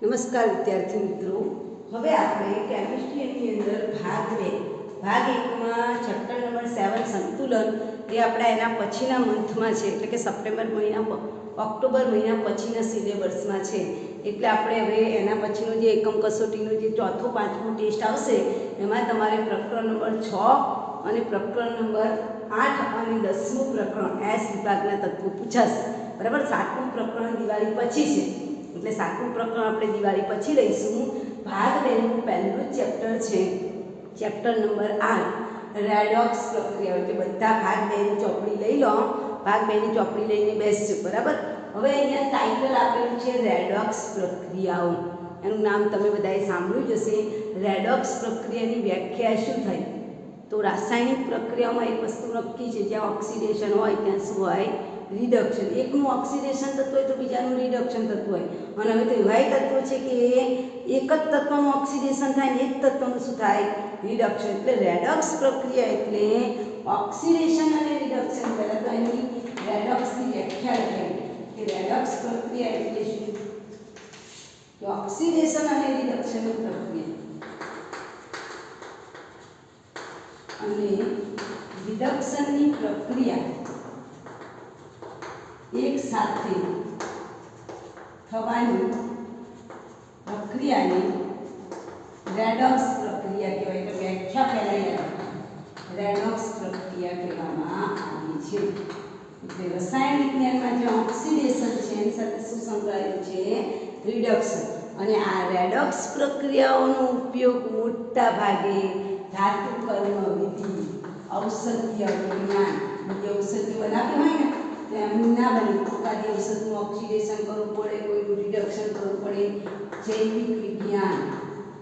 નમસ્કાર વિદ્યાર્થી મિત્રો, હવે આપણે કેમિસ્ટ્રીની અંદર ભાગ 1માં ચેપ્ટર નંબર 7 સંતુલન એ આપણા એના પછીના મંથમાં છે, એટલે કે સપ્ટેમ્બર મહિના ઓક્ટોબર મહિના પછીના સિલેબસમાં છે. એટલે આપણે હવે એના પછીનો જે એકમ કસોટીનો જે ચોથો પાંચમો ટેસ્ટ આવશે એમાં તમારે પ્રકરણ નંબર 6 અને પ્રકરણ નંબર 8 અને 10મું પ્રકરણ એસ વિભાગના તત્વો પૂછાશે. બરાબર, 7મું પ્રકરણ દિવાળી પછી છે, એટલે 7મું પ્રકરણ આપણે દિવાળી પછી લઈશું. ભાગ 2નું પહેલું ચેપ્ટર છે, ચેપ્ટર નંબર 8 રેડોક્સ પ્રક્રિયા. એટલે બધા ભાગ 2ની ચોપડી લઈ લો, ભાગ 2ની ચોપડી લઈને બેસજો. બરાબર, હવે અહીંયા ટાઇટલ આપેલું છે રેડોક્સ પ્રક્રિયાઓ. એનું નામ તમે બધાએ સાંભળ્યું જ હશે. રેડોક્સ પ્રક્રિયાની વ્યાખ્યા શું થાય? તો રાસાયણિક પ્રક્રિયામાં એક વસ્તુ નક્કી છે, જ્યાં ઓક્સિડેશન હોય ત્યાં શું હોય? રિડક્શન. એકનું ઓક્સિડેશન થતું હોય તો બીજાનું રિડક્શન થતું હોય. અને હવે તો એવા તત્વો છે કે એક જ તત્વનું ઓક્સિડેશન થાય ને એક તત્વનું શું થાય? રિડક્શન. એટલે રેડોક્સ પ્રક્રિયા એટલે ઓક્સિડેશન અને રિડક્શન. પહેલાં તો એની રેડોક્સની વ્યાખ્યા લખાય કે રેડોક્સ પ્રક્રિયા એટલે શું? કે ઓક્સિડેશન અને રિડક્શનની પ્રક્રિયા અને રિડક્શનની પ્રક્રિયા એક સાથે થવાની પ્રક્રિયાને રેડોક્સ પ્રક્રિયા કહેવાય. તો વ્યાખ્યા પહેલા રેડોક્સ પ્રક્રિયા કહેવામાં આવે છે. એટલે રસાયણ વિજ્ઞાનમાં જે ઓક્સિડેશન છે એની સાથે શું સંકળાયેલું છે? રિડક્શન. અને આ રેડોક્સ પ્રક્રિયાઓનો ઉપયોગ મોટા ભાગે ધાતુ કર્મ વિધિ, ઔષધીય વિજ્ઞાન, બધી ઔષધિ બનાવવી હોય ને તો એમ ના બને. એકાદી ઔષધનું ઓક્સિડેશન કરવું પડે, કોઈનું રિડક્શન કરવું પડે. જૈવિક વિજ્ઞાન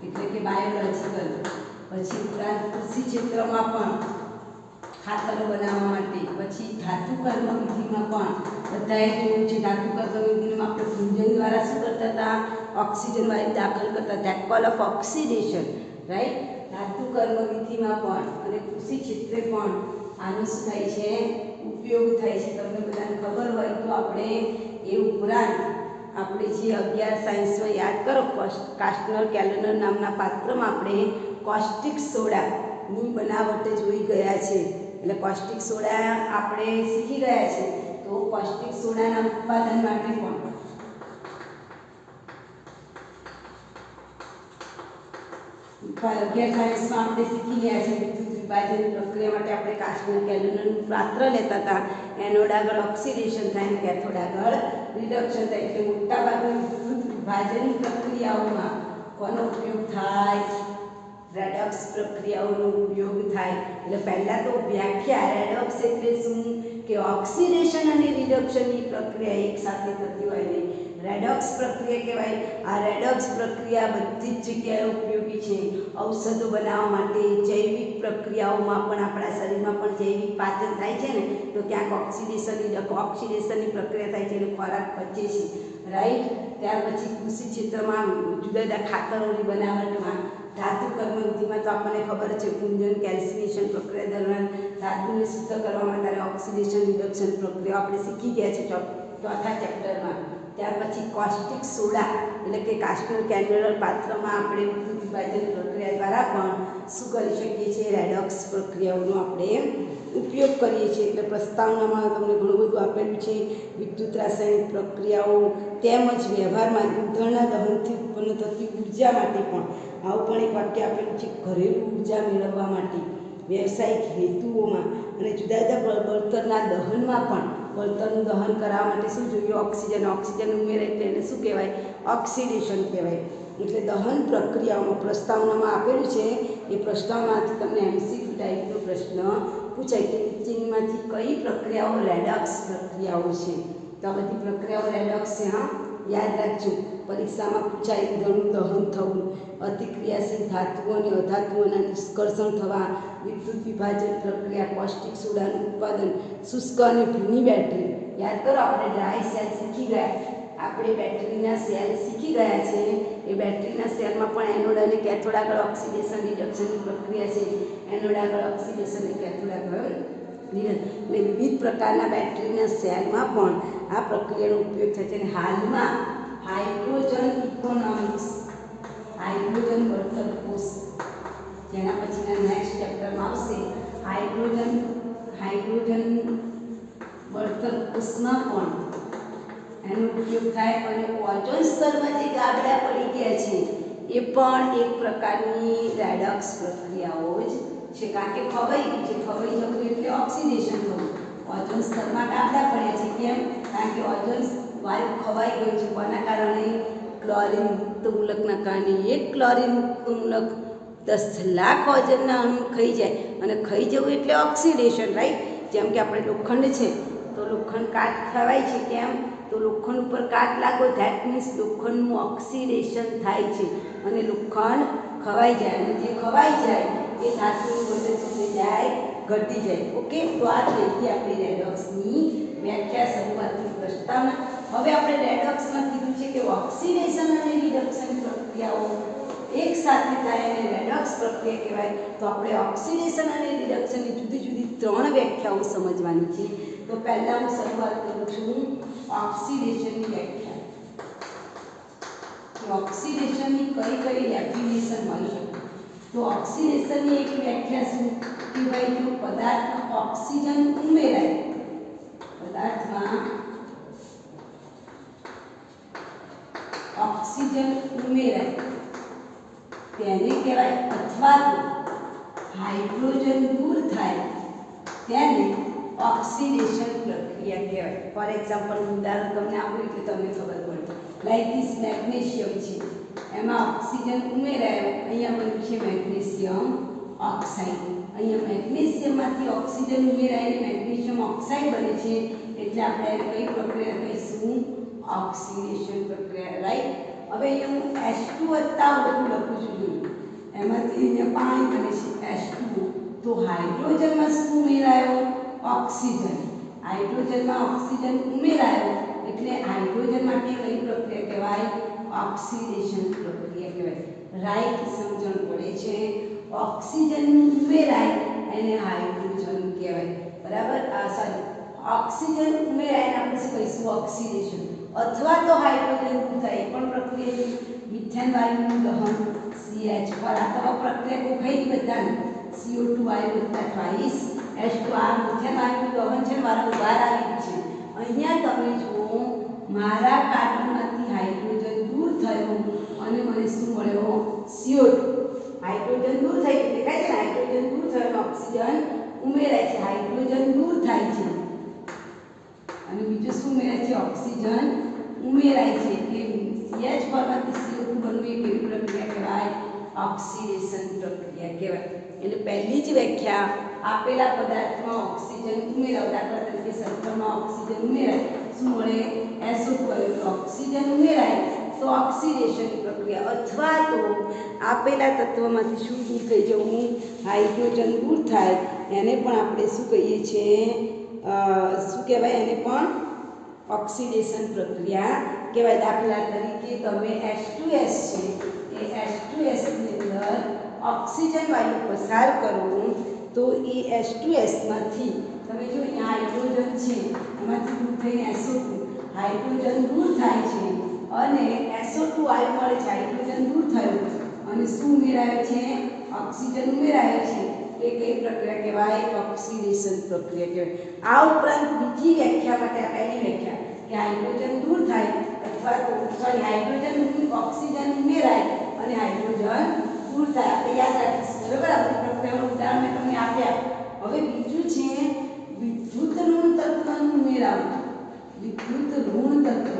એટલે કે બાયોલોજિકલ, પછી ઉપરાંત કૃષિ ક્ષેત્રમાં પણ ખાતરો બનાવવા માટે, પછી ધાતુ કર્મ વિધિમાં પણ બધાએ જોયું છે. ધાતુ કર્મ વિધિમાં આપણે ફ્યુઝન દ્વારા શું કરતા હતા? ઓક્સિજન વાયુ દાખલ કરતા હતા. Call of oxidation, right. ધાતુ કર્મ વિધિમાં પણ અને કૃષિ ક્ષેત્રે પણ આનો શું થાય છે? ઉપયોગ થાય છે. તમને બધાને ખબર હોય તો આપણે એ ઉપરાંત આપણે જે 11 સાયન્સમાં યાદ કરો, કાસ્ટનર કેલેન્ડર નામના પાત્રમાં આપણે કોસ્ટિક સોડાની બનાવટ જોઈ ગયા છે. એટલે કોસ્ટિક સોડા આપણે શીખી ગયા છે. તો કોસ્ટિક સોડાના ઉત્પાદન માટે પણ 11 સાયન્સમાં આપણે શીખી ગયા છે. વિદ્યુત વિભાજન પ્રક્રિયા માટે આપણે કાસ્ટનર કેલેન્ડરનું પાત્ર લેતા હતા. એનોડ આગળ ઓક્સિડેશન થાય ને કેથોડ આગળ રિડક્શન થાય. એટલે મોટાભાગની વિદ્યુત વિભાજન પ્રક્રિયાઓમાં કોનો ઉપયોગ થાય? રેડોક્સ પ્રક્રિયાઓનો ઉપયોગ થાય. એટલે પહેલાં તો વ્યાખ્યા, રેડોક્સ એટલે શું? કે ઓક્સિડેશન અને રિડક્શનની પ્રક્રિયા એક સાથે થતી હોય ને રેડોક્સ પ્રક્રિયા કહેવાય. આ રેડોક્સ પ્રક્રિયા બધી જ જગ્યાએ ઉપયોગી છે. ઔષધો બનાવવા માટે, જૈવિક પ્રક્રિયાઓમાં પણ, આપણા શરીરમાં પણ જૈવિક પાચન થાય છે ને તો ક્યાંક ઓક્સિડેશનની પ્રક્રિયા થાય છે એટલે ખોરાક પચે છે, રાઈટ. ત્યાર પછી કૃષિ ક્ષેત્રમાં જુદા જુદા ખાતરોની બનાવટમાં, ધાતુ કર્મ વિધિમાં તો આપણને ખબર છે કુંજન કેલ્સિનેશન પ્રક્રિયા દરમિયાન ધાતુને શુદ્ધ કરવા માટે ઓક્સિડેશન રિડક્શન પ્રક્રિયા આપણે શીખી ગયા છે ચોથા ચેપ્ટરમાં. ત્યાર પછી કોસ્ટિક સોડા એટલે કે કાસ્ટનર કેલેન્ડર પાત્રમાં આપણે વિદ્યુત વિભાજન પ્રક્રિયા દ્વારા પણ શું કરી શકીએ છીએ? રેડોક્સ પ્રક્રિયાઓનો આપણે ઉપયોગ કરીએ છીએ. એટલે પ્રસ્તાવનામાં તમને ઘણું બધું આપેલું છે. વિદ્યુત રાસાયણિક પ્રક્રિયાઓ તેમજ વ્યવહારમાં ઈંધણના દહનથી ઉત્પન્ન થતી ઉર્જા માટે પણ આવું પણ એક વાક્ય આપેલું છે. ઘરેલું ઉર્જા મેળવવા માટે, વ્યવસાયિક હેતુઓમાં અને જુદા જુદા બળતણના દહનમાં પણ બળતણનું દહન કરાવવા માટે શું જોઈએ? ઓક્સિજન ઉમેરે એટલે એને શું કહેવાય? ઓક્સિડેશન કહેવાય. એટલે દહન પ્રક્રિયાઓમાં પ્રસ્તાવનામાં આપેલું છે. એ પ્રસ્તાવનાથી તમને MCQ ટાઈપનો પ્રશ્ન પૂછાય કે નીચેનીમાંથી કઈ પ્રક્રિયાઓ રેડોક્સ પ્રક્રિયાઓ છે? તો આ બધી પ્રક્રિયાઓ રેડોક્સ છે. હા, યાદ રાખજો. પરીક્ષામાં પૂછાય. ઈંધણનું દહન થવું, અતિક્રિયાશીલ ધાતુઓ અને અધાતુઓના નિષ્કર્ષણ થવા, વિદ્યુત વિભાજન પ્રક્રિયા, કોસ્ટિક સોડાનું ઉત્પાદન, શુષ્ક અને ભીની બેટરી. યાદ કરો, આપણે ડ્રાય સેલ શીખી ગયા, આપણે બેટરીના સેલ શીખી ગયા છે. એ બેટરીના સેલમાં પણ એનોડ અને કેથોડ આગળ ઓક્સિડેશન રિડક્શનની પ્રક્રિયા છે. એનોડ આગળ ઓક્સિડેશન અને કેથોડ આગળ એટલે વિવિધ પ્રકારના બેટરીના સેલમાં પણ આ પ્રક્રિયાનો ઉપયોગ થાય છે. અને હાલમાં હાઇડ્રોજન ઇકોનોમી ઉપયોગ થાય અને ઓઝોન સ્તરમાં જે ગાબડા પડી ગયા છે એ પણ એક પ્રકારની રેડોક્સ પ્રક્રિયાઓ જ છે, કારણ કે ખવાઈ ગયું છે, ખવાઈ જવું એટલે ઓક્સિડેશન થવું. ઓઝોન સ્તરમાં ગાબડા પડ્યા છે, કેમ? કારણ કે ઓઝોન વાયુ ખવાઈ ગયું છે. કોના કારણે? ક્લોરીન મુક્ત મૂલકના કારણે. એક ક્લોરીન મુક્ત મૂલક 10 લાખ ઓઝોનના અણુ ખાઈ જાય, અને ખાઈ જવું એટલે ઓક્સિડેશન, રાઈટ? જેમ કે આપણે લોખંડ છે તો લોખંડ કાટ ખવાય છે, કેમ? તો લોખંડ ઉપર કાટ લાગો ધેટ મીન્સ લોખંડનું ઓક્સિડેશન થાય છે અને લોખંડ ખવાઈ જાય, અને જે ખવાઈ જાય એ ધાતુનું વજન થઈ જાય, ઘટી જાય. ઓકે, તો આ થઈ ગઈ આપણી રેડોક્સની વ્યાખ્યા, શરૂઆતની પ્રસ્તાવના. હવે આપણે રેડોક્સમાં કીધું છે કે ઓક્સિડેશન અને રિડક્શન પ્રક્રિયાઓ એક સાથે થાય અને રેડોક્સ પ્રક્રિયા કહેવાય. તો આપણે ઓક્સિડેશન અને રિડક્શનની જુદી જુદી 3 વ્યાખ્યાઓ સમજવાની છે. તો પહેલા હું શરૂઆત કરું છું ઓક્સિડેશનની વ્યાખ્યા. ઓક્સિડેશનની કઈ કઈ ડેફિનેશન મળી શકે? તો ઓક્સિડેશનની એક વ્યાખ્યા શું કે ભાઈ, જો પદાર્થમાં ઓક્સિજન ઉમેરાય, પદાર્થમાં ઓક્સિજન ઉમેરાય તેને કહેવાય, અથવા તો હાઇડ્રોજન દૂર થાય તેને ઓક્સિડેશન પ્રક્રિયા કહેવાય. ફોર એક્ઝામ્પલ, ઉદાહરણ તમને આપું એટલે તમને ખબર પડે. લાઈક ધીસ મેગ્નેશિયમ છે, એમાં ઓક્સિજન ઉમેરાયો, અહીંયા બન્યું છે મેગ્નેશિયમ ઓક્સાઇડ. અહીંયા મેગ્નેશિયમમાંથી ઓક્સિજન ઉમેરાઈને મેગ્નેશિયમ ઓક્સાઇડ બને છે, એટલે આપણે એને કઈ પ્રક્રિયા કહીશું? ઓક્સિડેશન પ્રક્રિયા, રાઈટ? હવે અહીંયા હું H2 વત્તા O2 લખું છું. એમાંથી અહીંયા પાણી બને છે H2O. તો હાઇડ્રોજનમાં શું ઉમેરાયો? ઓક્સિજન. હાઇડ્રોજનમાં ઓક્સિજન ઉમેરાયો એટલે હાઇડ્રોજન માટે કઈ પ્રક્રિયા કહેવાય? ઓક્સિડેશન પ્રક્રિયા કહેવાય. રાઈટ? સમજણ પડે છે? ઓક્સિજન ઉમેરાય એને હાઇડ્રોજન કહેવાય, બરાબર? સોરી, ઓક્સિજન ઉમેરાય એને આપણે શું કહીશું? ઓક્સિડેશન. અથવા તો હાઇડ્રોજન દૂર થાય એ પણ પ્રક્રિયા છે. મિથેન વાયુનું દહન CH4, આ તો પ્રક્રિયા કોખાઈ બધાને. CO2 વાયુ વત્તા ટ્વાઇસ H2, આ મિથેન વાયુનું દહન છે, મારા બહાર આવી છે. અહીંયા તમે જુઓ, મારા કાર્બનમાંથી હાઇડ્રોજન દૂર થયો અને મને શું મળ્યો? CO2. હાઇડ્રોજન દૂર થઈ ગયું, દેખાય છે ને? હાઇડ્રોજન દૂર થયો, ઓક્સિજન ઉમેરાય છે. હાઇડ્રોજન દૂર થાય છે અને બીજું શું ઉમેરાય છે? ઓક્સિજન ઉમેરાય છે. એટલે CH4 માંથી CO2 બનવું એ કેવી પ્રક્રિયા કહેવાય? ઓક્સિડેશન પ્રક્રિયા કહેવાય. એટલે પહેલી જ વ્યાખ્યા, આપેલા પદાર્થમાં ઓક્સિજન ઉમેરાવ, દાખલા તરીકે સલ્ફરમાં ઓક્સિજન ઉમેરાય, શું મળે? SO2. ઓક્સિજન ઉમેરાય તો ઓક્સિડેશન પ્રક્રિયા. અથવા તો આપેલા તત્વમાંથી શું દૂર થઈ જવું? હાઇડ્રોજન દૂર થાય, એને પણ આપણે શું કહીએ છીએ? શું કહેવાય? એને પણ ઓક્સિડેશન પ્રક્રિયા કહેવાય. દાખલા તરીકે તમે H2S છે, એ H2S ની અંદર ઓક્સિજન વાયુ પસાર કરો તો એ H2S માંથી તમે જો અહીંયા હાઇડ્રોજન છે, એમાંથી દૂર થઈને SO2, હાઇડ્રોજન દૂર થાય છે અને SO2 વાયુ મળે છે. હાઇડ્રોજન દૂર થયું અને શું ઉમેરાયો છે? ઓક્સિજન ઉમેરાયો છે. એ કઈ પ્રક્રિયા કહેવાય? ઓક્સિડેશન પ્રક્રિયા કહેવાય. આ ઉપરાંત બીજી વ્યાખ્યા માટે આ પહેલી વ્યાખ્યા કે હાઇડ્રોજન દૂર થાય અથવા તો હાઇડ્રોજન ઓક્સિજન ઉમેરાય અને હાઇડ્રોજન દૂર થાય, આપણે યાદ રાખીશું, બરાબર? આપણી પ્રક્રિયાનું ઉદાહરણ મેં તમને આપ્યા. હવે બીજું છે વિદ્યુત ઋણ તત્વનું ઉમેરાવું. વિદ્યુત ઋણ તત્વ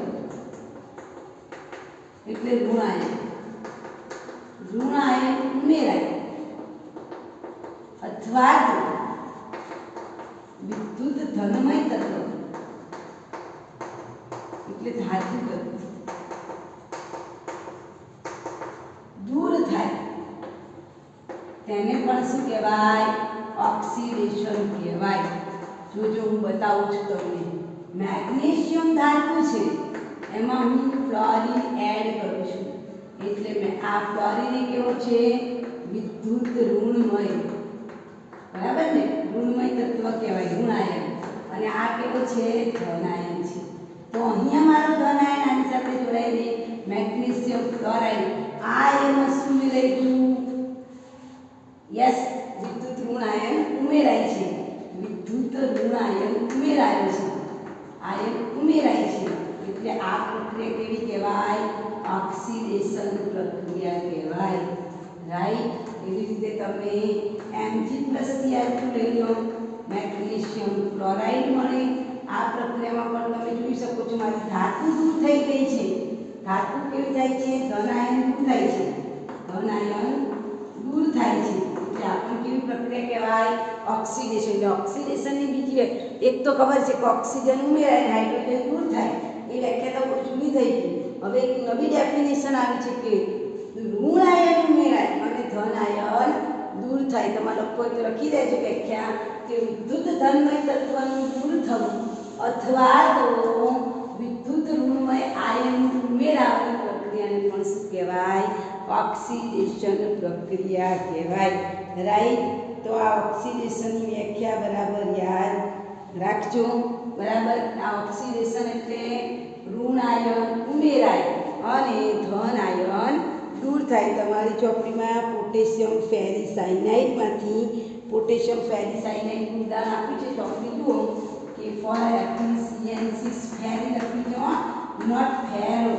એટલે ઋણાયન. ઋણાયન ઉમેરાય અથવા તો વિદ્યુત ધનમય તત્વ એટલે ધાતુ તત્વ દૂર થાય, તેને પણ શું કહેવાય? ઓક્સિડેશન કહેવાય. જો હું બતાવું છું તમને, મેગ્નેશિયમ ધાતુ છે, એમાં હું ફ્લોરિન એડ કરું છું, એટલે મેં આ ફ્લોરિન કેવો છે? વિદ્યુત ઋણમય, બરાબર ને? ઋણમય તત્વ કહેવાય, ઋણાયન. અને આ કેવો છે? ધનાયન છે. તો અહીંયા મારો ધનાયન આની સાથે જોડાઈને મેગ્નેશિયમ ફ્લોરાઇડ, આ એમાં શું ઉમેરાઈ ગયું? યસ, વિદ્યુત ઋણાયન ઉમેરાય છે. વિદ્યુત ઋણાયન ઉમેરાયો છે, આયન ઉમેરાય છે, એટલે એટલે આ પ્રક્રિયા કેવી કહેવાય? ઓક્સિડેશન પ્રક્રિયા કહેવાય, રાઈટ. એવી રીતે તમે Mg+Cl2 લઈ લો, મેગ્નેશિયમ ક્લોરાઇડ મળે. આ પ્રક્રિયામાં પણ તમે જોઈ શકો છો મારી ધાતુ દૂર થઈ ગઈ છે. ધાતુ કેવી થાય છે? ધન આયન દૂર થાય છે, ધન આયન દૂર થાય છે. એટલે આ પણ કેવી પ્રક્રિયા કહેવાય? ઓક્સિડેશન. એટલે ઓક્સિડેશનની બીજી એક તો ખબર છે કે ઓક્સિજન ઉમેરાય હાઇડ્રોજન દૂર થાય, એ વ્યાખ્યા તો જૂની થઈ ગઈ. હવે એક નવી ડેફિનેશન આવી છે કે ઋણ આયન ઉમેરાય અને ધન આયન દૂર થાય. તમારા લોકો લખી દેજો વ્યાખ્યા કે વિદ્યુત ધનમય તત્વનું દૂર થવું અથવા તો વિદ્યુત ઋણમય આયન ઉમેરાવાની પ્રક્રિયાને પણ શું કહેવાય? ઓક્સિડેશન પ્રક્રિયા કહેવાય, રાઈટ. તો આ ઓક્સિડેશનની વ્યાખ્યા બરાબર યાદ રાખજો, બરાબર. આ ઓક્સિડેશન એટલે ઋણ આયન ઉમેરાય અને ધન આયન દૂર થાય. તમારી ચોપડીમાં પોટેશિયમ ફેરીસાયનાઇડમાંથી પોટેશિયમ ફેરીસાયનાઇડનું ઉદાહરણ આપ્યું છે. ચોપડી જુઓ કે ફોર FeCN6 ફેરી લખી દો, નોટ ફેરો.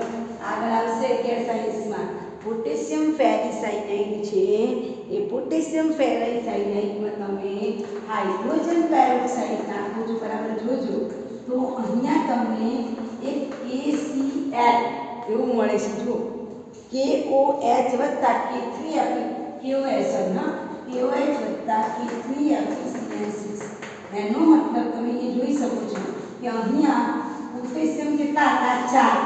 આગળ આવશે કે સાયન્સમાં પોટેશિયમ ફેરીસાયનાઇડ છે. એ પોટેશિયમ ફેરીસાયનાઇડમાં તમે હાઇડ્રોજન પેરોક્સાઇડ નાખો છો, બરાબર. જોજો તો અહીંયા તમને એક KCl એવું મળે છે. જુઓ KOH વત્તા K3 KOH ના KOH વત્તા K3 FeCN6. એનો મતલબ તમે એ જોઈ શકો છો કે અહીંયા પોટેશિયમ કેટલા હતા? 4.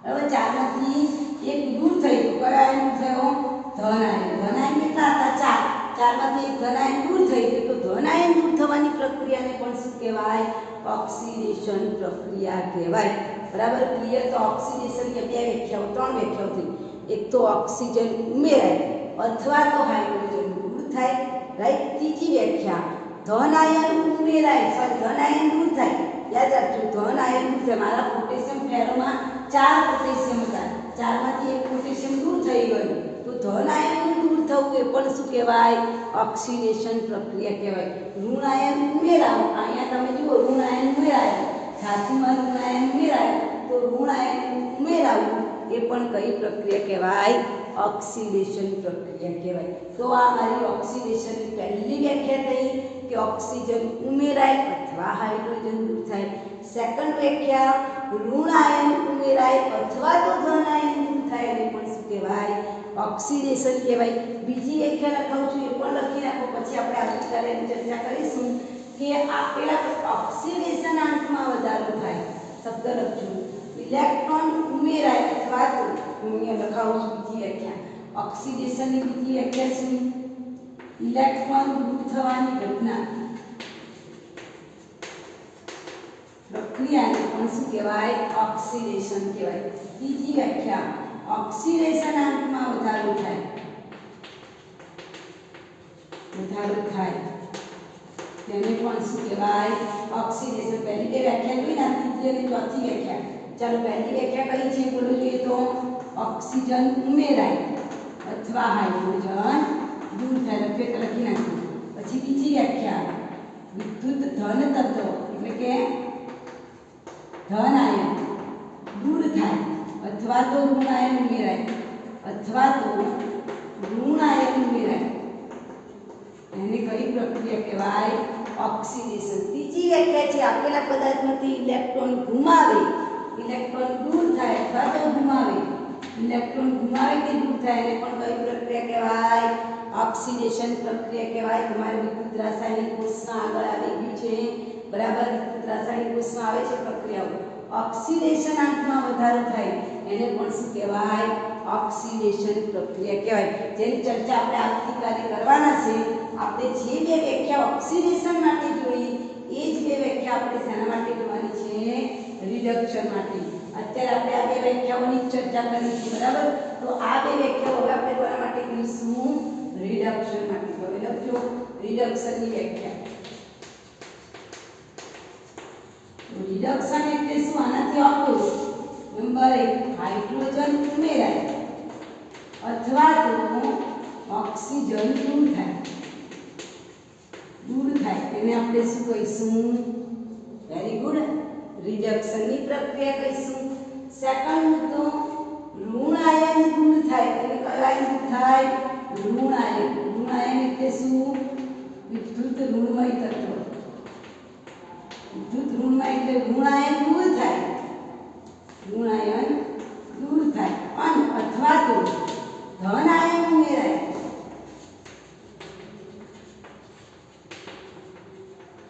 હવે 4 માંથી એક દૂર થઈ ગયો. કયો આયન થયો? ધન આયન. ધન આયન કેટલા હતા? 4. 4 માંથી એક ધન આયન દૂર થઈ ગયું. તો ધન આયન દૂર થવાની પ્રક્રિયાને પણ શું કહેવાય? ઓક્સિડેશન પ્રક્રિયા કહેવાય, બરાબર. ક્લિયર. તો ઓક્સિડેશનની બે વ્યાખ્યાઓ, 3 વ્યાખ્યાઓ થઈ. એક તો ઓક્સિજન ઉમેરાય અથવા તો હાઇડ્રોજન દૂર થાય, રાઈટ. ત્રીજી વ્યાખ્યા ધન આયન ઉમેરાય, ધન આયન દૂર થાય. યાદ રાખજો, ધન આયન દૂર થાય. મારા પોટેશિયમ ફેરોમાં 4 પોટેશિયમ હતા, 4 માંથી એક પોટેશિયમ દૂર થઈ ગયું. તો ધન આયનનું દૂર થવું એ પણ શું કહેવાય? ઓક્સિડેશન પ્રક્રિયા કહેવાય. ઋણ આયન ઉમેરાવું, અહીંયા તમે જુઓ ઋણ આયન ઉમેરાય, ધાતુમાં ઋણ આયન ઉમેરાય, તો ઋણ આયન ઉમેરાવું એ પણ કઈ પ્રક્રિયા કહેવાય? ઓક્સિડેશન પ્રક્રિયા કહેવાય. તો આ મારી ઓક્સિડેશનની પહેલી વ્યાખ્યા થઈ કે ઓક્સિજન ઉમેરાય અથવા હાઇડ્રોજન દૂર થાય. સેકન્ડ વ્યાખ્યા ઋણ આયન ઉમેરાય અથવા તો ધન આયન દૂર થાય, એને પણ શું કહેવાય? ઓક્સિડેશન કહેવાય. બીજી વ્યાખ્યા લખાવું છું, એ પણ લખી રાખો, પછી આપણે આવતીકાલે ચર્ચા કરીશું કે આપેલા ઓક્સિડેશન આંકમાં વધારો થાય. શબ્દ લખજો, ઇલેક્ટ્રોન ઉમેરાય અથવા તો હું અહીંયા લખાવું છું બીજી વ્યાખ્યા. ઓક્સિડેશનની બીજી વ્યાખ્યા શું? ઇલેક્ટ્રોન દૂર થવાની ઘટના પ્રક્રિયાને પણ શું કહેવાય? ઓક્સિડેશન કહેવાય. ત્રીજી વ્યાખ્યા ઓક્સિડેશન આંકમાં વધારો થાય, વધારો થાય તેને પણ શું કહેવાય? ઓક્સિડેશન. પહેલી બે વ્યાખ્યા જોઈ ને, ત્રીજી અને ચોથી વ્યાખ્યા. ચાલો પહેલી વ્યાખ્યા કઈ છે બોલો જોઈએ તો ઓક્સિજન ઉમેરાય અથવા હાઇડ્રોજન દૂર થાય. લખી નાખો. પછી બીજી વ્યાખ્યા વિદ્યુત ધન તત્વ એટલે કે ધન આયન દૂર થાય અથવા તો ઋણ આયન ઉમેરાય અથવા તો ઋણ આયન ઉમેરાય, એને કઈ પ્રક્રિયા કહેવાય? ઓક્સિડેશન. ત્રીજી વ્યાખ્યા છે આપેલા પદાર્થમાંથી ઇલેક્ટ્રોન ગુમાવે, ઇલેક્ટ્રોન દૂર થાય અથવા તો ગુમાવે, ઇલેક્ટ્રોન ગુમાવે કે દૂર થાય, એને પણ કઈ પ્રક્રિયા કહેવાય? ઓક્સિડેશન પ્રક્રિયા કહેવાય. તમારે વિદ્યુત રાસાયણિક કોષમાં આગળ આવી ગયું છે, બરાબર. વિદ્યુત રાસાયણિક કોષમાં આવે છે પ્રક્રિયાઓ. ઓક્સિડેશન આંકમાં વધારો થાય, એને પણ શું કહેવાય? ઓક્સિડેશન પ્રક્રિયા કહેવાય. જેની ચર્ચા આપણે આવતીકાલે કરવાના છે. આપણે જે બે વ્યાખ્યા ઓક્સિડેશન માટે જોઈ એ જ બે વ્યાખ્યા આપણે શેના માટે જોવાની છે? રિડક્શન માટે. અત્યારે આપણે આ બે વ્યાખ્યાઓની ચર્ચા કરી છે, બરાબર. તો આ બે વ્યાખ્યાઓ હવે આપણે કોના માટે કરીશું? રિડક્શન માટે. હવે લખજો રિડક્શનની વ્યાખ્યા. રિડક્શન એટલે શું? આનાથી ઓપોઝિટ. નંબર 1 હાઇડ્રોજન ઉમેરાય અથવા તો ઓક્સિજન દૂર થાય, દૂર થાય તેને આપણે શું કહીશું? વેરી ગુડ, રિડક્શનની પ્રક્રિયા કહીશું. સેકન્ડ મુદ્દો ઋણ આયન દૂર થાય એટલે કયો આયન દૂર થાય ઋણ આયન એટલે શું વિદ્યુત ઋણમય તત્વ વિદ્યુત ઋણમય એટલે ઋણ આયન દૂર થાય અને અથવા તો ધન આયન ઉમેરાય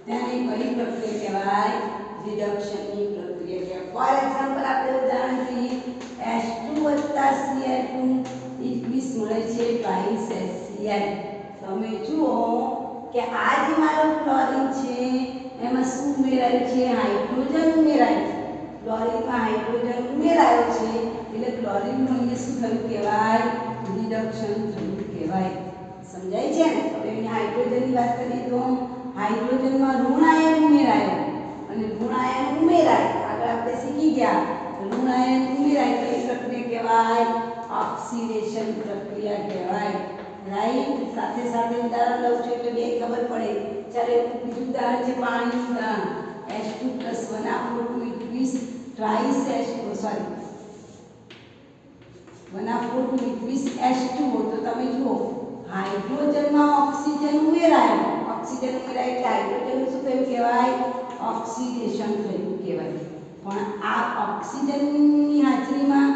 તેને કઈ પ્રક્રિયા કહેવાય રિડક્શનની પ્રક્રિયા કહેવાય ફોર એક્ઝામ્પલ આપણે ઉદાહરણ જોઈએ H2 Cl2 21 મળે છે ટ્વાઇસ HCl તમે જુઓ કે આ જે મારો ક્લોરીન છે એમાં શું ઉમેરાયું છે હાઇડ્રોજન ઉમેરાયું છે ક્લોરીનમાં હાઇડ્રોજન ઉમેરાયો છે એટલે ક્લોરીનનું અહીંયા શું થયું કહેવાય રિડક્શન થયું કહેવાય સમજાય છે ને હવે અહીંયા હાઇડ્રોજનની વાત કરીએ તો હાઇડ્રોજનમાં ઋણ આયન ઉમેરાયો અને ઋણ આયન ઉમેરાય આગળ આપણે શીખી ગયા ઋણ આયન ઉમેરાય તો એ પ્રક્રિયા કહેવાય ઓક્સિડેશન પ્રક્રિયા કહેવાય રાઈટ સાથે સાથે ઉદાહરણ લઉં છું એટલે બે ખબર પડે ચાલો બીજું ઉદાહરણ છે પાણીનું ઉદાહરણ H2 + 1 it is twice H2 sorry 1 it is H2O તો તમે જુઓ હાઇડ્રોજનમાં ઓક્સિજન ઉમેરાયો એટલે હાઇડ્રોજન શું થયું કહેવાય ઓક્સિડેશન થયું કહેવાય પણ આ ઓક્સિજનની હાજરીમાં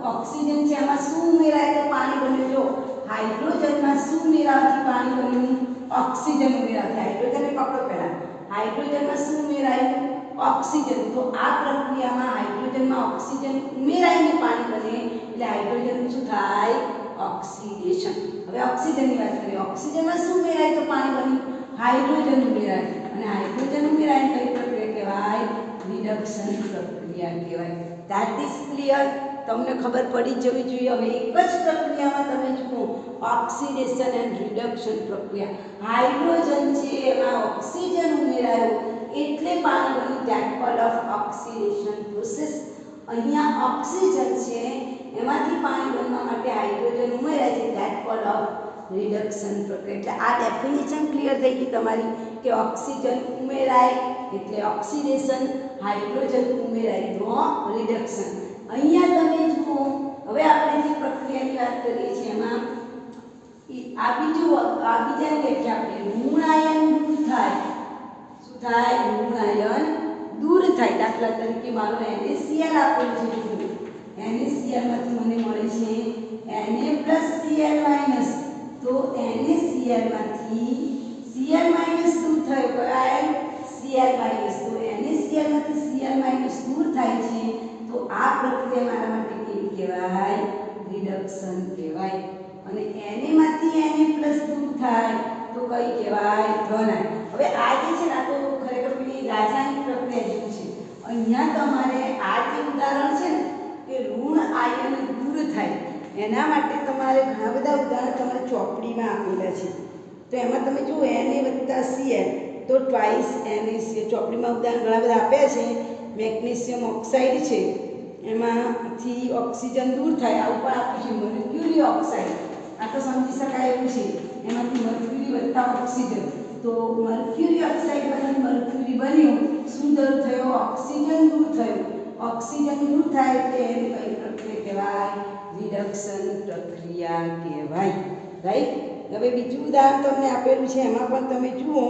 ઓક્સિજન છે એમાં શું ઉમેરાય તો પાણી બન્યું જો હાઇડ્રોજનમાં શું ઉમેરાવાથી પાણી બન્યું ઓક્સિજન ઉમેરાવાથી હાઇડ્રોજનને પકડો પહેલા હાઇડ્રોજનમાં શું ઉમેરાયું ઓક્સિજન તો આ પ્રક્રિયામાં હાઇડ્રોજનમાં ઓક્સિજન ઉમેરાઈને પાણી બને એટલે હાઇડ્રોજન શું થાય ઓક્સિડેશન હવે ઓક્સિજનની વાત કરીએ ઓક્સિજનમાં શું ઉમેરાય તો પાણી બન્યું હાઇડ્રોજન ઉમેરાય અને હાઇડ્રોજન ઉમેરાય કઈ પ્રક્રિયા કહેવાય રિડક્શન પ્રક્રિયા કહેવાય ધેટ ઇઝ ક્લિયર તમને ખબર પડી જવી જોઈએ હવે એક જ પ્રક્રિયામાં તમે જુઓ ઓક્સિડેશન એન્ડ રિડક્શન પ્રક્રિયા હાઇડ્રોજન છે એમાં ઓક્સિજન ઉમેરાયો એટલે પાણી બન્યું that cold of oxidation process અહીંયા ઓક્સિજન છે એમાંથી પાણી બનવા માટે હાઇડ્રોજન ઉમેરાય છે ધેટ કોલ્ડ ઓફ રિડક્શન પ્રક્રિયા એટલે આ ડેફિનેશન ક્લિયર થઈ ગઈ તમારી કે ઓક્સિજન ઉમેરાય એટલે ઓક્સિડેશન હાઇડ્રોજન ઉમેરાય તો રિડક્શન અહીંયા તમે જુઓ હવે આપણે જે પ્રક્રિયાની વાત કરીએ છીએ એમાં આ બીજાની વ્યાખ્યા આપણે ઋણ આયન દૂર થાય શું થાય ઋણ આયન દૂર થાય દાખલા તરીકે મારો NaCl આપેલું છે NaCl માંથી મને મળે છે Na Cl તો NaCl માંથી Cl દૂર થયો કયો Cl તો NaCl માંથી Cl દૂર થાય છે તો આ પ્રક્રિયા મારા માટે કેવી કહેવાય રિડક્શન કહેવાય અને Na માંથી Na દૂર થાય તો કઈ કહેવાય ધન હવે આ જે છે ને આ તો ખરેખર પેલી રાસાયણિક પ્રક્રિયા જેવું છે અહીંયા તમારે આ જે ઉદાહરણ છે ને કે ઋણ આયન દૂર થાય એના માટે તમારે ઘણા બધા ઉદાહરણ તમારે ચોપડીમાં આપેલા છે તો એમાં તમે જુઓ Na Cl તો ટ્વાઇસ NaCl ચોપડીમાં ઉદાહરણ ઘણા બધા આપ્યા છે મેગ્નેશિયમ ઓક્સાઇડ છે એમાંથી ઓક્સિજન દૂર થાય આવું પણ આપ્યું છે મર્ક્યુરી ઓક્સાઇડ આ તો સમજી શકાય એવું છે એમાંથી મર્ક્યુરી વત્તા ઓક્સિજન તો મર્ક્યુરી ઓક્સાઇડ બની મર્ક્યુરી બન્યું શું દૂર થયો ઓક્સિજન દૂર થયો ઓક્સિજન દૂર થાય એટલે એને કઈ પ્રક્રિયા કહેવાય રિડક્શન પ્રક્રિયા કહેવાય રાઈટ હવે બીજું ઉદાહરણ તમને આપેલું છે એમાં પણ તમે જુઓ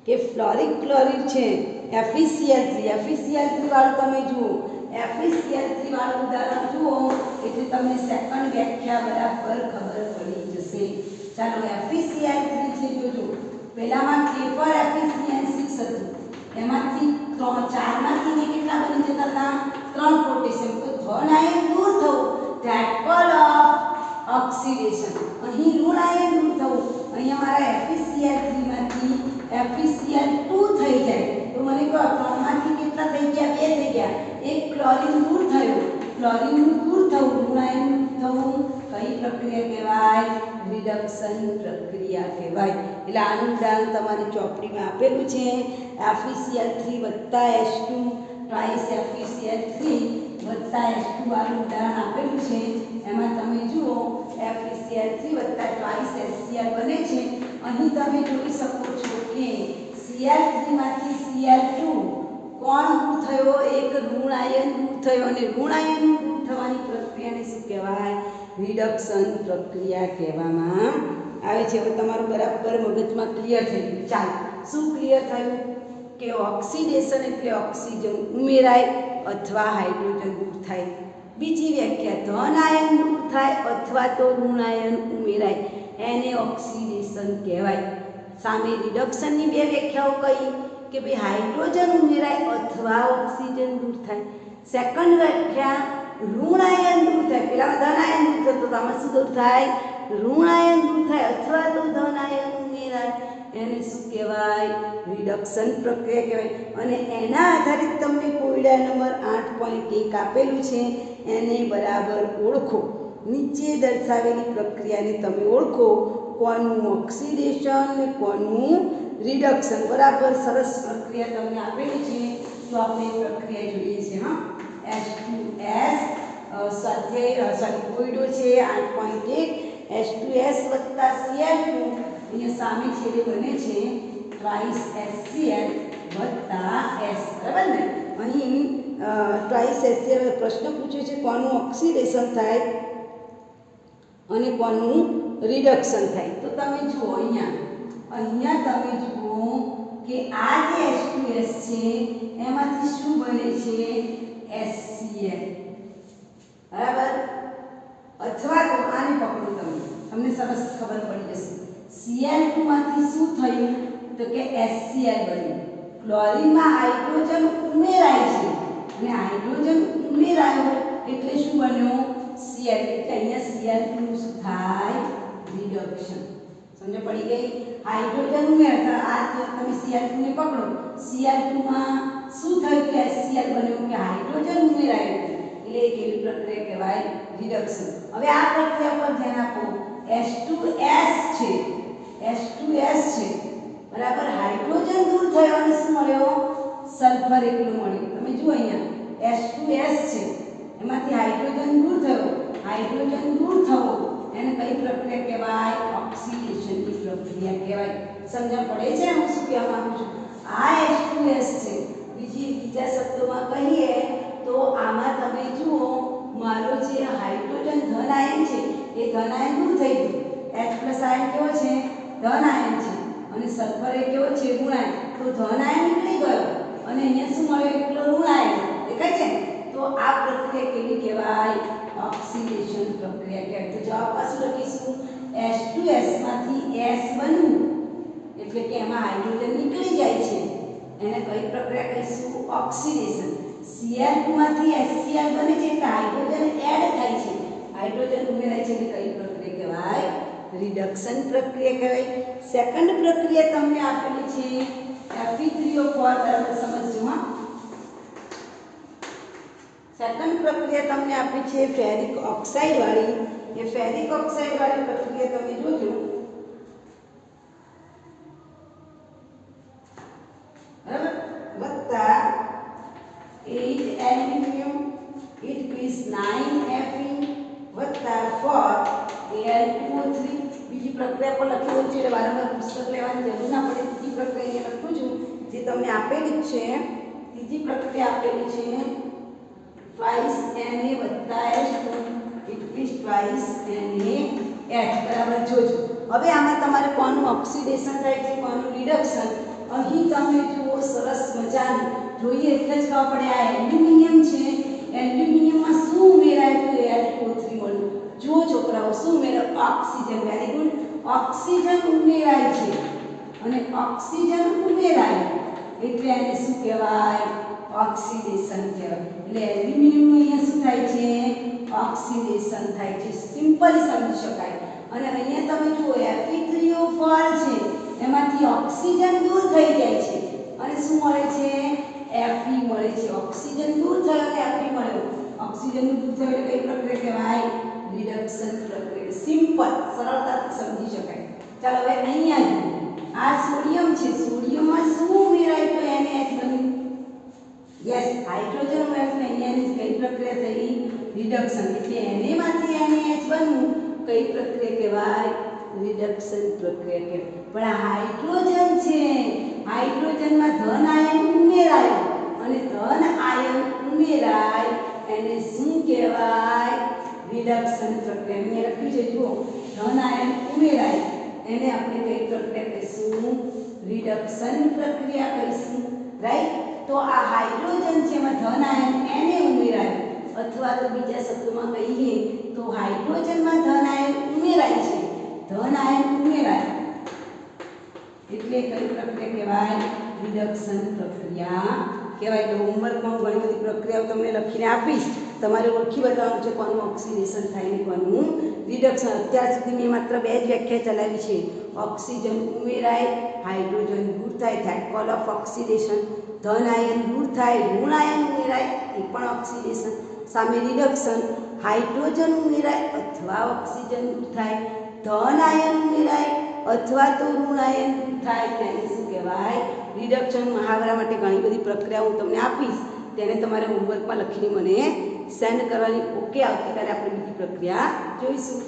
કે ફ્લોરિક ક્લોરિડ છે FeCl3 વાળું તમે જુઓ FeCl3 વાળું ઉદાહરણ જુઓ એટલે તમને સેકન્ડ વ્યાખ્યા બરાબર ખબર પડી જશે ચાલો FeCl3 છે જોજો પહેલામાં કેફર FeCl6 હતું એમાંથી 4માંથી ને કેટલા બની જતા હતા 3 પોટેશિયમ તો ધન આયન દૂર થવું ધેટ કોલ્ડ ઓફ ઓક્સિડેશન અહીં ઋણ આયન દૂર થવું અહીંયા મારા FeCl3 માંથી FeCl2 થઈ જાય તો મને કહો 3 માંથી કેટલા થઈ ગયા 2 થઈ ગયા એક ક્લોરીન દૂર થયો ક્લોરીન દૂર થવું ઋણ આયન થવું કઈ પ્રક્રિયા કહેવાય રિડક્શન પ્રક્રિયા કહેવાય એટલે આનું ઉદાહરણ તમારી ચોપડીમાં આપેલું છે FeCl3 H2 twice FeCl3 H2 વાળું ઉદાહરણ આપેલું છે એમાં તમે જુઓ FeCl3 ટ્વાઇસ HCl બને છે અહીં તમે જોઈ શકો છો કે Cl3 માંથી Cl2 કોણ દૂર થયો? એક ઋણ આયન દૂર થયો અને ઋણ આયન દૂર થવાની પ્રક્રિયાને શું કહેવાય? રિડક્શન પ્રક્રિયા કહેવામાં આવે છે. હવે તમારું બરાબર મગજમાં ક્લિયર થઈ ગયું. ચાલો, શું ક્લિયર થયું? કે ઓક્સિડેશન એટલે ઓક્સિજન ઉમેરાય અથવા હાઇડ્રોજન દૂર થાય. બીજી વ્યાખ્યા, ધન આયન દૂર થાય અથવા તો ઋણ આયન ઉમેરાય, એને ઓક્સિડેશન કહેવાય. સામે રિડક્શનની બે વ્યાખ્યાઓ કઈ કે ભાઈ હાઇડ્રોજન ઉમેરાય અથવા ઓક્સિજન દૂર થાય. સેકન્ડ વ્યાખ્યા, ઋણ આયન દૂર થાય. પેલામાં ધન આયન દૂર થતો, તો આમાં શું દૂર થાય? ઋણ આયન દૂર થાય અથવા તો ધન આયન ઉમેરાય, એને શું કહેવાય? રિડક્શન પ્રક્રિયા કહેવાય. અને એના આધારિત તમને કોયડા નંબર 8.1 આપેલું છે, એને બરાબર ઓળખો. નીચે દર્શાવેલી પ્રક્રિયાને તમે ઓળખો, કોનું ઓક્સિડેશન ને કોનું રિડક્શન. બરાબર સરસ પ્રક્રિયા તમને આપેલી છે, તો આપણે પ્રક્રિયા જોઈએ છે. હા, H2S કોયડો છે 8.1, H2S વત્તા Cl2, અહીંયા સામે છેડે બને છે ટ્વાઇસ HCl વત્તા S. બરાબર ને? અહીં ટ્વાઇસ HCl પ્રશ્ન પૂછ્યો છે કોનું ઓક્સિડેશન થાય અને કોનું રિડક્શન થાય. તો તમે જુઓ અહીંયા તમે જુઓ કે આ જે H2S છે એમાંથી શું બને છે? HCl. બરાબર? અથવા તો આને પકડો, તમને સરસ ખબર પડી જશે. Cl2 માંથી શું થયું? તો કે HCl બન્યું. ક્લોરીનમાં હાઇડ્રોજન ઉમેરાય છે અને હાઇડ્રોજન ઉમેરાયો એટલે શું બન્યું? Cl. એટલે અહીંયા Cl2 નું શું થાય? રિડક્શન. સમજ પડી ગઈ? હાઇડ્રોજન ઉમેરતા આ તમે Cl2 ને પકડો, Cl2 માં શું થયું? કે HCl બન્યું, કે હાઇડ્રોજન ઉમેરાયું એટલે એક એવી પ્રક્રિયા કહેવાય રિડક્શન. હવે આ પ્રક્રિયા પર ધ્યાન આપો. H2S છે, H2S છે, બરાબર? હાઇડ્રોજન દૂર થયો અને શું મળ્યો? સલ્ફર એકલું મળ્યું. તમે જુઓ અહીંયા H2S છે, એમાંથી હાઇડ્રોજન દૂર થયો. હાઇડ્રોજન દૂર થવો એને કઈ પ્રક્રિયા કહેવાય? ઓક્સિડેશનની પ્રક્રિયા કહેવાય. સમજણ પડે છે હું શું કહેવા માંગુ છું? આ H2S છે. બીજા શબ્દોમાં કહીએ તો આમાં તમે જુઓ, મારો જે હાઇડ્રોજન ધન આયન છે એ ધન આયન દૂર થઈ ગયું. H+ આયન કેવો છે? ધન આયન છે. અને સલ્ફર એ કેવો છે? ઋણ આયન. તો ધન આયન નીકળી ગયો અને અહીંયા શું મળ્યો? એકલો ઋણ આયન. દેખાય છે? તો આ પ્રક્રિયા કેવી કહેવાય? ઓક્સિડેશન પ્રક્રિયા કહેવાય. તો જવાબમાં શું લખીશું? H2S માંથી S બન્યું એટલે કે એમાં હાઇડ્રોજન નીકળી જાય છે, એને કઈ પ્રક્રિયા કહીશું? ઓક્સિડેશન. Cl2 માંથી HCl બને છે એટલે હાઇડ્રોજન એડ થાય છે, હાઇડ્રોજન ઉમેરાય છે એટલે કઈ પ્રક્રિયા કહેવાય? રિડક્શન પ્રક્રિયા કહેવાય. સેકન્ડ પ્રક્રિયા તમને આપેલી છે Fe3O4. બરાબર સમજજો. હા, સેકન્ડ પ્રક્રિયા તમને આપી છે ફેરિક ઓક્સાઇડ વાળી. એ ફેરિક ઓક્સાઇડ વાળી પ્રક્રિયા તમે જોજો. બરાબર? વત્તા 8 એલ્યુમિનિયમ, it is 9 Fe વત્તા 4 Al2O3. બીજી પ્રક્રિયા પર લખેલું છે એટલે વારંવાર પુસ્તક લેવાની જરૂર ના પડે. બીજી પ્રક્રિયા લખું છું જે તમને આપેલી જ છે. ત્રીજી પ્રક્રિયા આપેલી છે ટ્વાઇસ Na વત્તા H2, it is twice NaH. બરાબર? જોજો હવે આમાં તમારે કોનું ઓક્સિડેશન થાય છે, કોનું રિડક્શન. અહીં તમે જુઓ સરસ મજાનું જોઈએ એટલે જ ખબર પડે. આ એલ્યુમિનિયમ છે, એલ્યુમિનિયમમાં શું ઉમેરાય? તો Al2O3 મળ્યું. જુઓ છોકરાઓ, શું ઉમેરાય? ઓક્સિજન. Very good. ઓક્સિજન ઉમેરાય છે અને ઓક્સિજન ઉમેરાય એટલે એને શું કહેવાય? ઓક્સિડેશન કહેવાય. એટલે એલ્યુમિનિયમનું અહીંયા શું થાય છે? ઓક્સિડેશન થાય છે. સિમ્પલી સમજી શકાય. અને અહીંયા તમે જુઓ Fe3O4 છે, એમાંથી ઓક્સિજન દૂર થઈ જાય છે અને શું મળે છે? Fe મળે છે. ઓક્સિજન દૂર થયો અને Fe મળ્યો. ઓક્સિજન દૂર થયો એટલે કઈ પ્રક્રિયા કહેવાય? રિડક્શન પ્રક્રિયા. સિમ્પલ, સરળતાથી સમજી શકાય. ચાલો હવે અહીંયા જુઓ. આ સોડિયમ છે, સોડિયમમાં શું ઉમેરાય? તો NaH બન્યું. યસ, હાઇડ્રોજન ઉમેરાય એટલે અહીંયાની કઈ પ્રક્રિયા થઈ? રિડક્શન. એટલે Na માંથી NaH બન્યું. કઈ પ્રક્રિયા કહેવાય? રિડક્શન પ્રક્રિયા કહેવાય. પણ આ હાઇડ્રોજન છે, હાઇડ્રોજનમાં ધન આયન ઉમેરાયો અને ધન આયન ઉમેરાય એને શું કહેવાય? રિડક્શન પ્રક્રિયા. મેં લખ્યું છે જુઓ, ધન આયન ઉમેરાય એને આપણે કઈ પ્રક્રિયા કહીશું? રિડક્શન પ્રક્રિયા કહીશું. રાઈટ? તો આ હાઇડ્રોજન છે એમાં ધન આયન એને ઉમેરાય, અથવા તો બીજા શબ્દોમાં કહીએ તો હાઇડ્રોજનમાં ધન આયન ઉમેરાય છે. ધન આયન ઉમેરાય એટલે કઈ પ્રક્રિયા કહેવાય? રિડક્શન પ્રક્રિયા કહેવાય. તો હોમવર્કમાં ઘણી બધી પ્રક્રિયાઓ તમને લખીને આપીશ, તમારે ઓળખી બતાવવાનું છે કોનું ઓક્સિડેશન થાય ને કોનું રિડક્શન. અત્યાર સુધી મેં માત્ર 2 જ વ્યાખ્યા ચલાવી છે. ઓક્સિજન ઉમેરાય, હાઇડ્રોજન દૂર થાય, ધેટ કોલ ઓફ ઓક્સિડેશન. ધન આયન દૂર થાય, ઋણ આયન ઉમેરાય, એ પણ ઓક્સિડેશન. સામે રિડક્શન, હાઇડ્રોજન ઉમેરાય અથવા ઓક્સિજન દૂર થાય, ધન આયન ઉમેરાય અથવા તો ઋણ આયન દૂર થાય, તેને શું કહેવાય? રિડક્શન. મહાવરા માટે ઘણી બધી પ્રક્રિયા હું તમને આપીશ, તેને તમારે હોમવર્કમાં લખીને મને સેન્ડ કરવાની. ઓકે, આવતીકાલે આપણે બીજી પ્રક્રિયા જોઈશું.